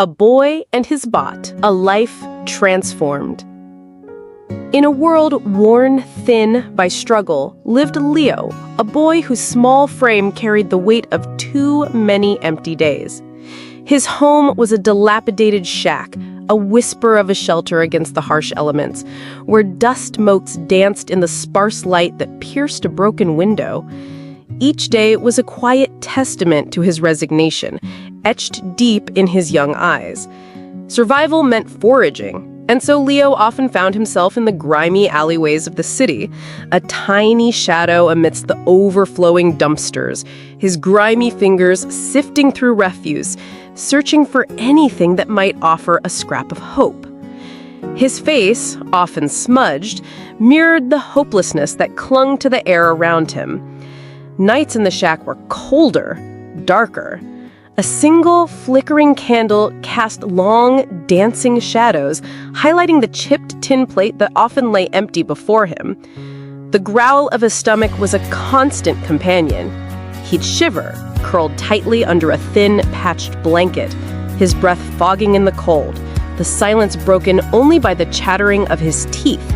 A boy and his bot, a life transformed. In a world worn thin by struggle, lived Leo, a boy whose small frame carried the weight of too many empty days. His home was a dilapidated shack, a whisper of a shelter against the harsh elements, where dust motes danced in the sparse light that pierced a broken window. Each day was a quiet testament to his resignation, etched deep in his young eyes. Survival meant foraging, and so Leo often found himself in the grimy alleyways of the city, a tiny shadow amidst the overflowing dumpsters, his grimy fingers sifting through refuse, searching for anything that might offer a scrap of hope. His face, often smudged, mirrored the hopelessness that clung to the air around him. Nights in the shack were colder, darker. A single flickering candle cast long, dancing shadows, highlighting the chipped tin plate that often lay empty before him. The growl of his stomach was a constant companion. He'd shiver, curled tightly under a thin, patched blanket, his breath fogging in the cold, the silence broken only by the chattering of his teeth.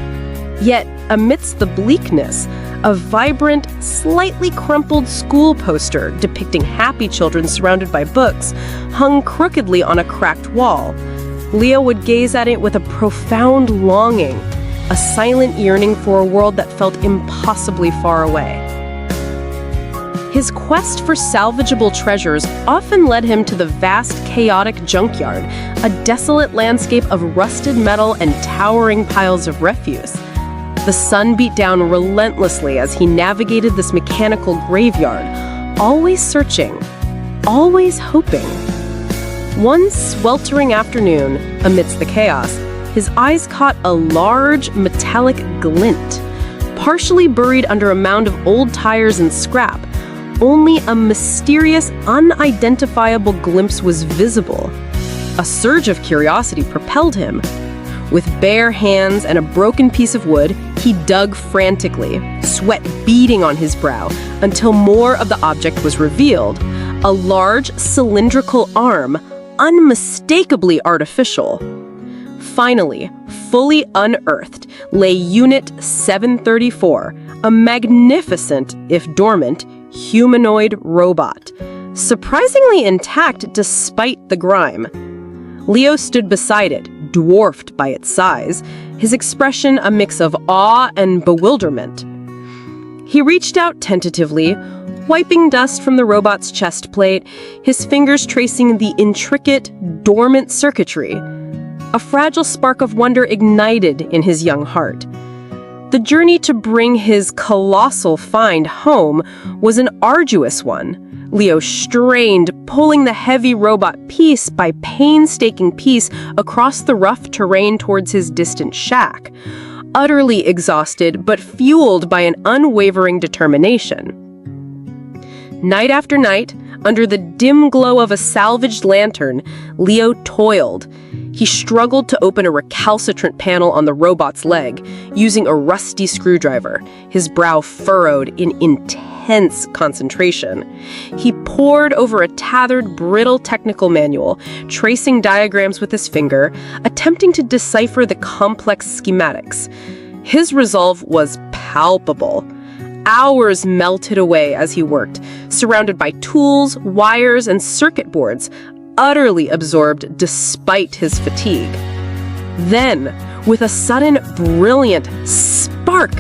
Yet, amidst the bleakness, a vibrant, slightly crumpled school poster depicting happy children surrounded by books hung crookedly on a cracked wall. Leo would gaze at it with a profound longing, a silent yearning for a world that felt impossibly far away. His quest for salvageable treasures often led him to the vast, chaotic junkyard, a desolate landscape of rusted metal and towering piles of refuse. The sun beat down relentlessly as he navigated this mechanical graveyard, always searching, always hoping. One sweltering afternoon, amidst the chaos, his eyes caught a large, metallic glint. Partially buried under a mound of old tires and scrap, only a mysterious, unidentifiable glimpse was visible. A surge of curiosity propelled him. With bare hands and a broken piece of wood, he dug frantically, sweat beading on his brow, until more of the object was revealed. A large, cylindrical arm, unmistakably artificial. Finally, fully unearthed, lay Unit 734, a magnificent, if dormant, humanoid robot, surprisingly intact despite the grime. Leo stood beside it, dwarfed by its size, his expression a mix of awe and bewilderment. He reached out tentatively, wiping dust from the robot's chest plate, his fingers tracing the intricate, dormant circuitry. A fragile spark of wonder ignited in his young heart. The journey to bring his colossal find home was an arduous one. Leo strained, pulling the heavy robot piece by painstaking piece across the rough terrain towards his distant shack, utterly exhausted but fueled by an unwavering determination. Night after night, under the dim glow of a salvaged lantern, Leo toiled. He struggled to open a recalcitrant panel on the robot's leg, using a rusty screwdriver, his brow furrowed in intense concentration. He pored over a tattered, brittle technical manual, tracing diagrams with his finger, attempting to decipher the complex schematics. His resolve was palpable. Hours melted away as he worked, surrounded by tools, wires, and circuit boards, utterly absorbed despite his fatigue. Then, with a sudden, brilliant spark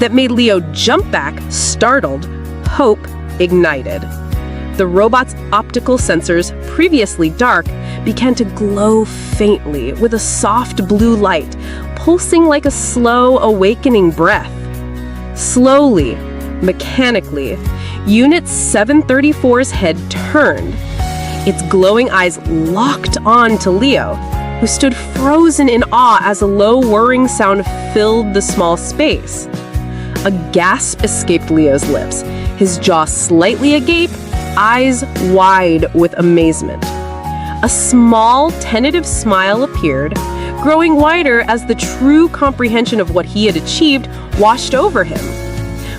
that made Leo jump back, startled, hope ignited. The robot's optical sensors, previously dark, began to glow faintly with a soft blue light, pulsing like a slow, awakening breath. Slowly, mechanically, Unit 734's head turned. Its glowing eyes locked on to Leo, who stood frozen in awe as a low whirring sound filled the small space. A gasp escaped Leo's lips, his jaw slightly agape, eyes wide with amazement. A small, tentative smile appeared, growing wider as the true comprehension of what he had achieved washed over him.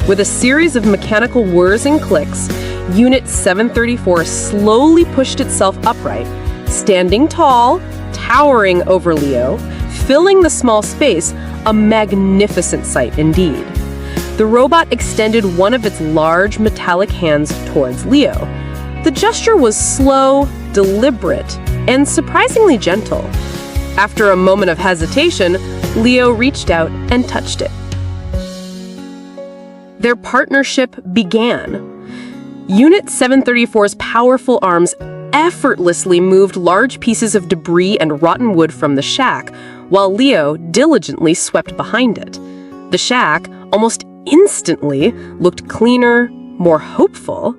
With a series of mechanical whirs and clicks, Unit 734 slowly pushed itself upright, Standing tall, towering over Leo, filling the small space, a magnificent sight indeed. The robot extended one of its large metallic hands towards Leo. The gesture was slow, deliberate, and surprisingly gentle. After a moment of hesitation, Leo reached out and touched it. Their partnership began. Unit 734's powerful arms effortlessly moved large pieces of debris and rotten wood from the shack, while Leo diligently swept behind it. The shack, almost instantly, looked cleaner, more hopeful.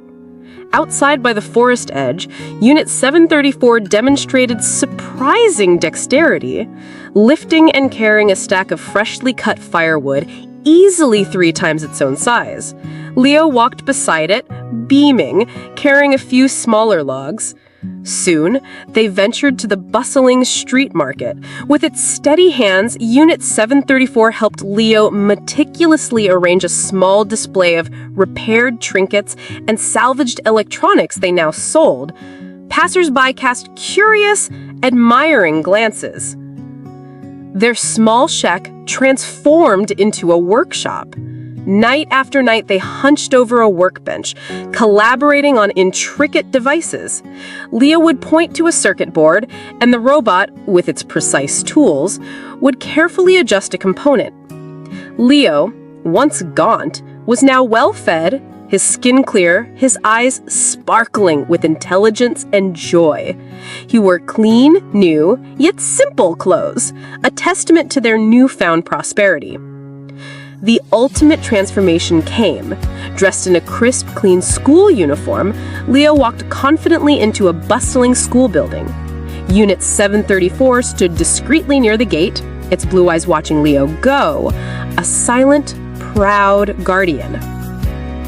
Outside by the forest edge, Unit 734 demonstrated surprising dexterity, lifting and carrying a stack of freshly cut firewood easily 3 times its own size. Leo walked beside it, beaming, carrying a few smaller logs. Soon, they ventured to the bustling street market. With its steady hands, Unit 734 helped Leo meticulously arrange a small display of repaired trinkets and salvaged electronics they now sold. Passers-by cast curious, admiring glances. Their small shack transformed into a workshop. Night after night, they hunched over a workbench, collaborating on intricate devices. Leo would point to a circuit board, and the robot, with its precise tools, would carefully adjust a component. Leo, once gaunt, was now well-fed, his skin clear, his eyes sparkling with intelligence and joy. He wore clean, new, yet simple clothes, a testament to their newfound prosperity. The ultimate transformation came. Dressed in a crisp, clean school uniform, Leo walked confidently into a bustling school building. Unit 734 stood discreetly near the gate, its blue eyes watching Leo go, a silent, proud guardian.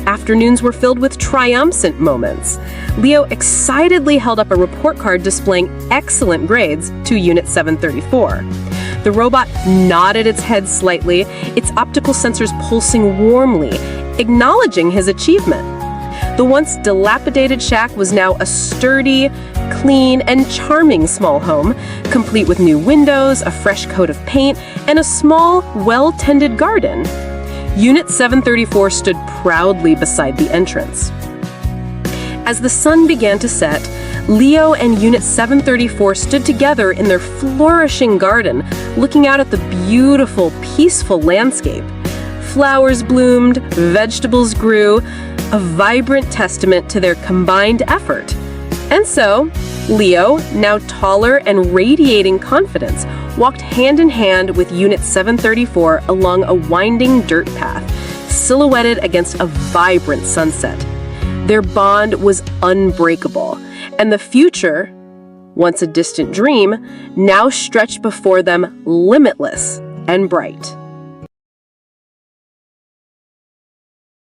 Afternoons were filled with triumphant moments. Leo excitedly held up a report card displaying excellent grades to Unit 734. The robot nodded its head slightly, its optical sensors pulsing warmly, acknowledging his achievement. The once dilapidated shack was now a sturdy, clean, and charming small home, complete with new windows, a fresh coat of paint, and a small, well-tended garden. Unit 734 stood proudly beside the entrance. As the sun began to set, Leo and Unit 734 stood together in their flourishing garden, looking out at the beautiful, peaceful landscape. Flowers bloomed, vegetables grew, a vibrant testament to their combined effort. And so, Leo, now taller and radiating confidence, walked hand in hand with Unit 734 along a winding dirt path, silhouetted against a vibrant sunset. Their bond was unbreakable, and the future, once a distant dream, now stretched before them limitless and bright.